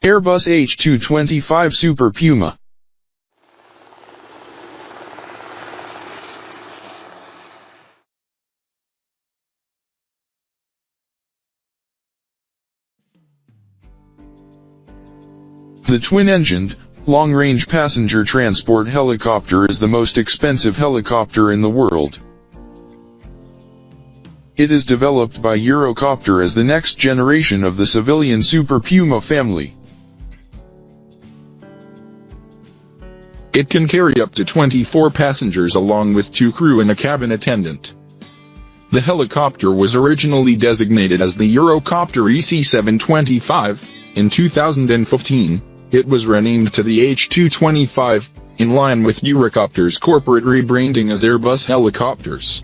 Airbus H225 Super Puma. The twin-engined, long-range passenger transport helicopter is the most expensive helicopter in the world. It is developed by Eurocopter as the next generation of the civilian Super Puma family. It can carry up to 24 passengers along with 2 crew and a cabin attendant. The helicopter was originally designated as the Eurocopter EC725. In 2015, it was renamed to the H225, in line with Eurocopter's corporate rebranding as Airbus Helicopters.